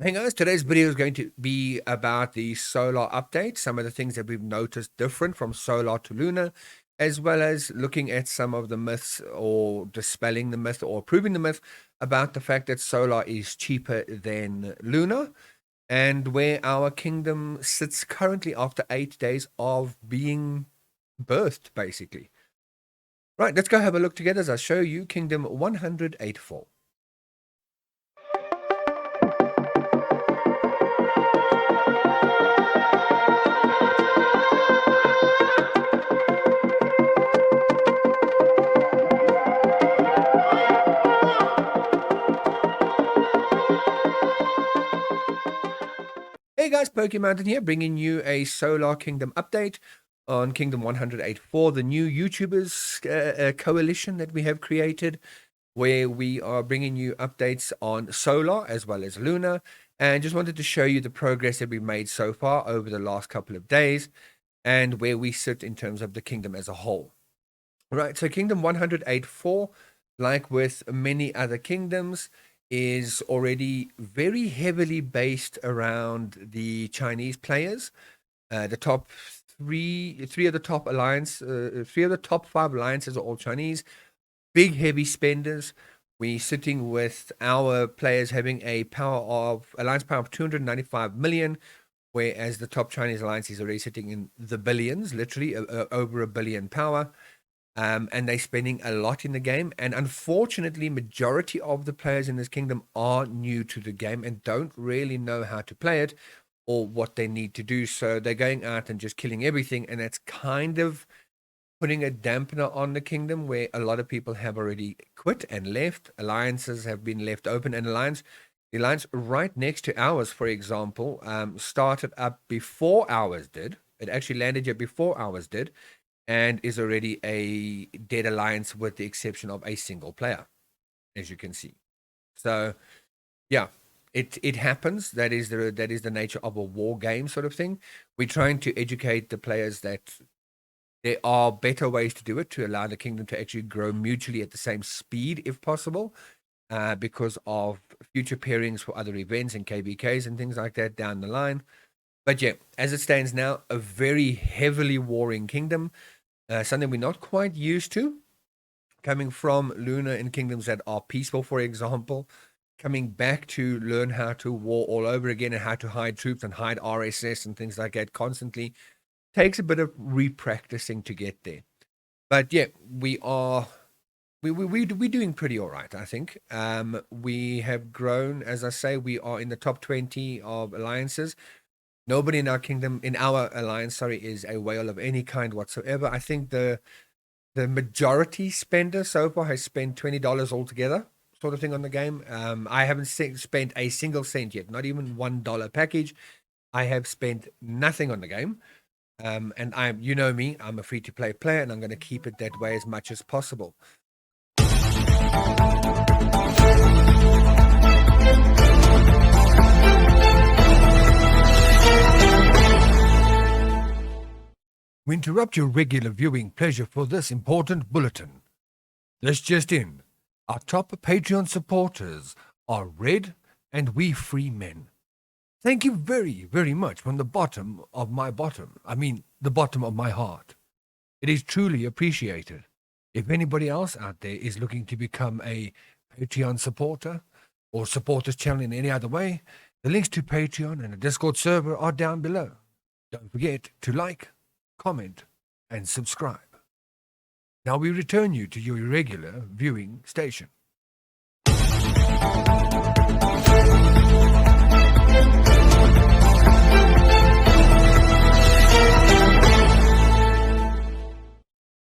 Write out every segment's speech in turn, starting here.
Hey guys, today's video is going to be about the solar update, some of the things that we've noticed different from solar to lunar, as well as looking at some of the myths or dispelling the myth or proving the myth about the fact that solar is cheaper than lunar and where our kingdom sits currently after 8 days of being birthed, basically. Right, let's go have a look together as I show you Kingdom 184. Hey guys, Pokemon here, bringing you a Solar Kingdom update on Kingdom 184, the new YouTubers coalition that we have created, where we are bringing you updates on Solar as well as Lunar, and just wanted to show you the progress that we've made so far over the last couple of days, and where we sit in terms of the kingdom as a whole. Right, so Kingdom 184, like with many other kingdoms, is already very heavily based around the Chinese players. The top three of the top three of the top five alliances are all Chinese, big heavy spenders. We're sitting with our players having a alliance power of 295 million, whereas the top Chinese alliance is already sitting in the billions, literally over a billion power. And they're spending a lot in the game. And unfortunately, majority of the players in this kingdom are new to the game and don't really know how to play it or what they need to do. So they're going out and just killing everything. And that's kind of putting a dampener on the kingdom where a lot of people have already quit and left. Alliances have been left open. And the alliance right next to ours, for example, started up before ours did. It actually landed here before ours did, and is already a dead alliance with the exception of a single player, as you can see. So, yeah, it happens. That is the nature of a war game sort of thing. We're trying to educate the players that there are better ways to do it to allow the kingdom to actually grow mutually at the same speed, if possible, because of future pairings for other events and KBKs and things like that down the line. But yeah, as it stands now, a very heavily warring kingdom. Something we're not quite used to, coming from Luna in kingdoms that are peaceful, for example, coming back to learn how to war all over again and how to hide troops and hide RSS and things like that constantly takes a bit of repracticing to get there. But yeah, we're doing pretty all right, I think. We have grown, as I say, we are in the top 20 of alliances. Nobody in our kingdom, in our alliance, sorry, is a whale of any kind whatsoever. I think the majority spender so far has spent $20 altogether, sort of thing, on the game. I haven't spent a single cent yet, not even $1 package. I have spent nothing on the game. And you know me, I'm a free to play player, and I'm going to keep it that way as much as possible. We interrupt your regular viewing pleasure for this important bulletin. This just in. Our top Patreon supporters are Red and We Free Men. Thank you very, very much from the bottom of my the bottom of my heart. It is truly appreciated. If anybody else out there is looking to become a Patreon supporter or support this channel in any other way, the links to Patreon and the Discord server are down below. Don't forget to like, comment, and subscribe. Now we return you to your regular viewing station.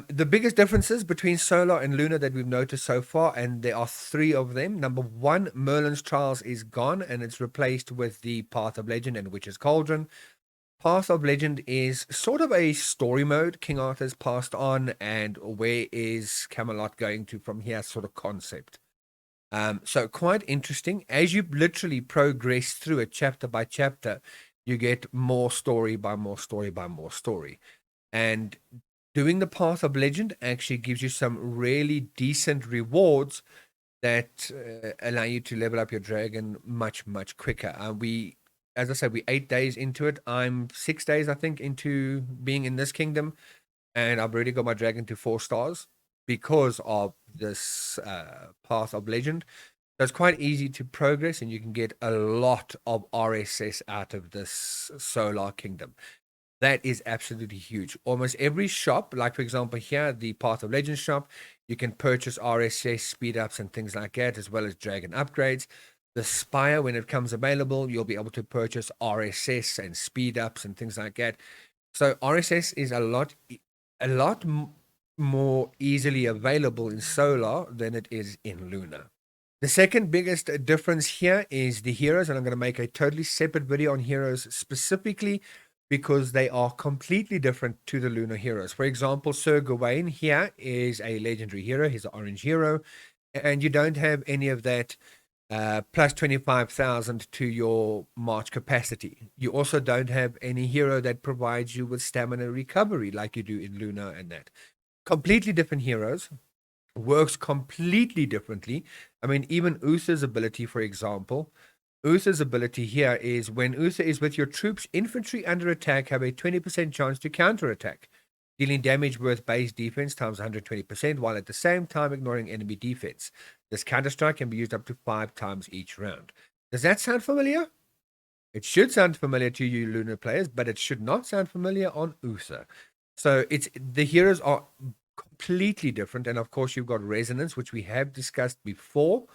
The biggest differences between Solar and Lunar that we've noticed so far, and there are three of them. Number one, Merlin's Trials is gone, and it's replaced with the Path of Legend and Witch's Cauldron. Path of Legend is sort of a story mode. King Arthur's passed on, and where is Camelot going to from here sort of concept. So quite interesting. As you literally progress through it chapter by chapter, you get more story by more story by more story. And doing the Path of Legend actually gives you some really decent rewards that allow you to level up your dragon much, much quicker. As I said, we're 8 days into it. I'm 6 days, I think, into being in this kingdom, and I've already got my dragon to 4 stars because of this path of legend. So it's quite easy to progress, and you can get a lot of RSS out of this solar kingdom. That is absolutely huge. Almost every shop, like for example here, the Path of Legends shop, you can purchase RSS speed ups and things like that, as well as dragon upgrades. The Spire, when it comes available, you'll be able to purchase RSS and speed ups and things like that. So RSS is a lot more easily available in Solar than it is in Lunar. The second biggest difference here is the heroes, and I'm going to make a totally separate video on heroes specifically because they are completely different to the Lunar heroes. For example, Sir Gawain here is a legendary hero. He's an orange hero, and you don't have any of that plus 25,000 to your march capacity. You also don't have any hero that provides you with stamina recovery like you do in Lunar and that. Completely different heroes, works completely differently. I mean, even Uther's ability, for example, Uther's ability here is when Uther is with your troops, infantry under attack have a 20% chance to counterattack, dealing damage worth base defense times 120%, while at the same time ignoring enemy defense. This counter-strike can be used up to 5 times each round. Does that sound familiar? It should sound familiar to you Lunar players, but it should not sound familiar on Uther. So the heroes are completely different, and of course you've got resonance, which we have discussed before,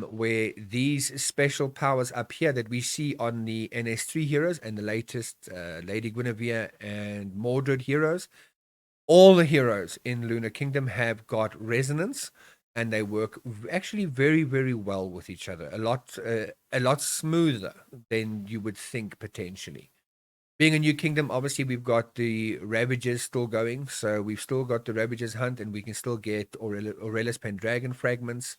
where these special powers up here that we see on the NS3 heroes and the latest Lady Guinevere and Mordred heroes, all the heroes in Lunar Kingdom have got resonance, and they work actually very, very well with each other. A lot smoother than you would think potentially. Being a new kingdom, obviously we've got the Ravagers still going, so we've still got the Ravagers hunt, and we can still get Aurelius Pendragon fragments.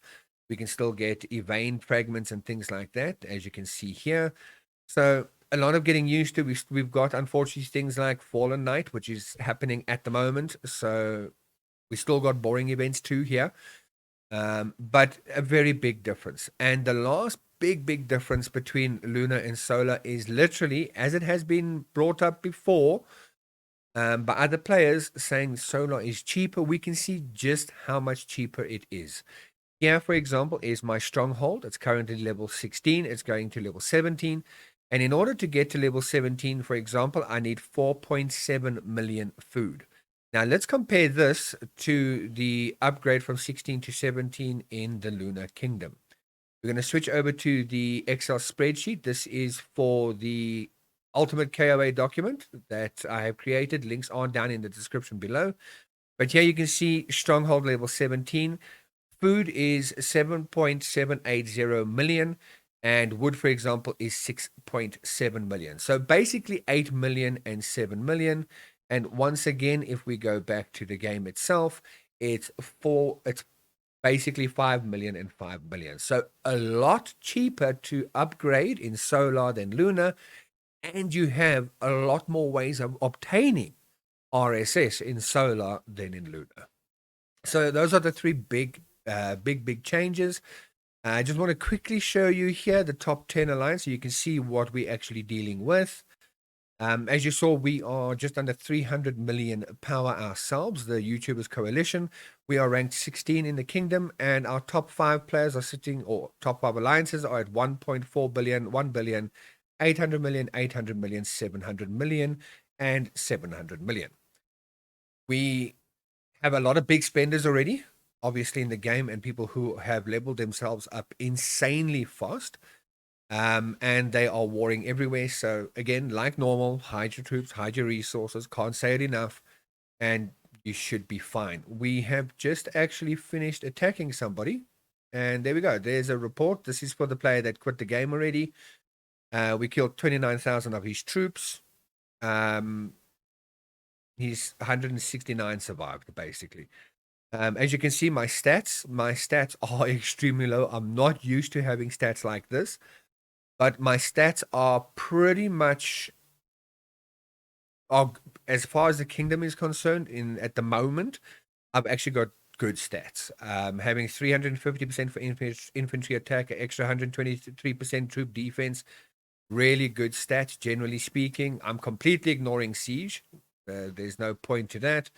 We can still get Evane fragments and things like that, as you can see here. So a lot of getting used to. We've got, unfortunately, things like Fallen Knight, which is happening at the moment. So we still got boring events too here, but a very big difference. And the last big difference between Lunar and Solar is literally, as it has been brought up before by other players saying Solar is cheaper, we can see just how much cheaper it is. Here, for example, is my stronghold. It's currently level 16. It's going to level 17. And in order to get to level 17, for example, I need 4.7 million food. Now, let's compare this to the upgrade from 16 to 17 in the Lunar Kingdom. We're going to switch over to the Excel spreadsheet. This is for the ultimate KOA document that I have created. Links are down in the description below. But here you can see stronghold level 17. Food is 7.780 million, and wood, for example, is 6.7 million. So basically 8 million and 7 million. And once again, if we go back to the game itself, it's basically 5 million and 5 million. So a lot cheaper to upgrade in Solar than Lunar, and you have a lot more ways of obtaining RSS in Solar than in Lunar. So those are the three big changes. I just want to quickly show you here the top 10 alliance so you can see what we're actually dealing with. As you saw, we are just under 300 million power ourselves, the YouTubers Coalition. We are ranked 16 in the kingdom, and our top 5 players are sitting, or top 5 alliances are at 1.4 billion, 1 billion, 800 million, 800 million, 700 million, and 700 million. We have a lot of big spenders already, obviously, in the game, and people who have leveled themselves up insanely fast. And they are warring everywhere. So again, like normal, hide your troops, hide your resources, can't say it enough, and you should be fine. We have just actually finished attacking somebody, and there we go. There's a report. This is for the player that quit the game already. We killed 29,000 of his troops. He's 169 survived, basically. As you can see, my stats are extremely low. I'm not used to having stats like this, but my stats are pretty much, as far as the kingdom is concerned, at the moment, I've actually got good stats. Having 350% for infantry attack, an extra 123% troop defense, really good stats, generally speaking. I'm completely ignoring siege. There's no point to that.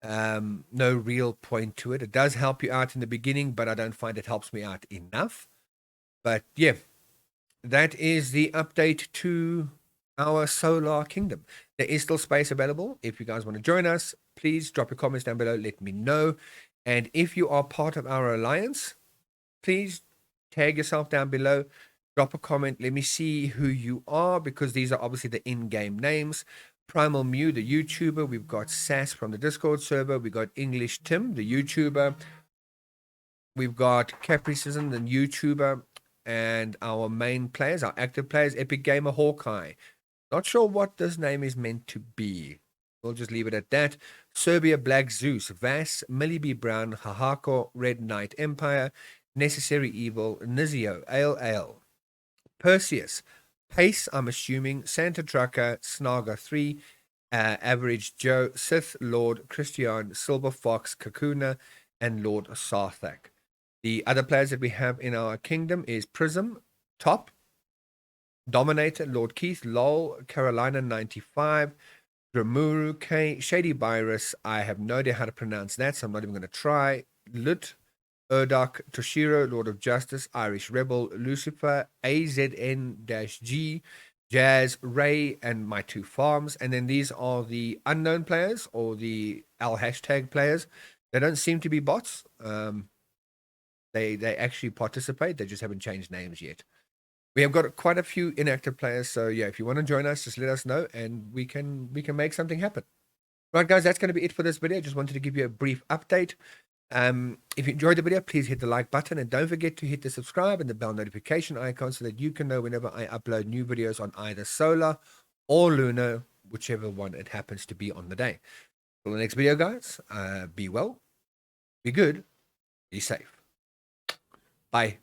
No real point to it. It does help you out in the beginning, but I don't find it helps me out enough. But yeah, that is the update to our solar kingdom. There is still space available. If you guys want to join us, please drop your comments down below. Let me know. And if you are part of our alliance, please tag yourself down below. Drop a comment. Let me see who you are, because these are obviously the in-game names. Primal Mew, the YouTuber. We've got Sass from the Discord server. We got English Tim, the YouTuber. We've got Capricism, the YouTuber. And our main players, our active players, Epic Gamer Hawkeye. Not sure what this name is meant to be. We'll just leave it at that. Serbia Black Zeus, Vass, Millie B. Brown, Hahako, Red Knight Empire, Necessary Evil, Nizio, Ale, Perseus, Pace, I'm assuming, Santa Trucker, Snaga 3, Average Joe, Sith Lord, Christian, Silver Fox, Kakuna, and Lord Sarthak. The other players that we have in our kingdom is Prism, Top, Dominator, Lord Keith, Lol, Carolina 95, Dramuru, K, Shady Virus. I have no idea how to pronounce that, so I'm not even going to try. Lut, Urdak, Toshiro, Lord of Justice, Irish Rebel, Lucifer, AZN-G, Jazz, Ray, and my 2 farms. And then these are the unknown players, or the L hashtag players. They don't seem to be bots. They actually participate. They just haven't changed names yet. We have got quite a few inactive players, so yeah, if you want to join us, just let us know, and we can make something happen. Right, guys, that's going to be it for this video. Just wanted to give you a brief update. If you enjoyed the video, please hit the like button, and don't forget to hit the subscribe and the bell notification icon so that you can know whenever I upload new videos on either solar or lunar, whichever one it happens to be on the day. Till the next video, guys, be well, be good, be safe. Bye.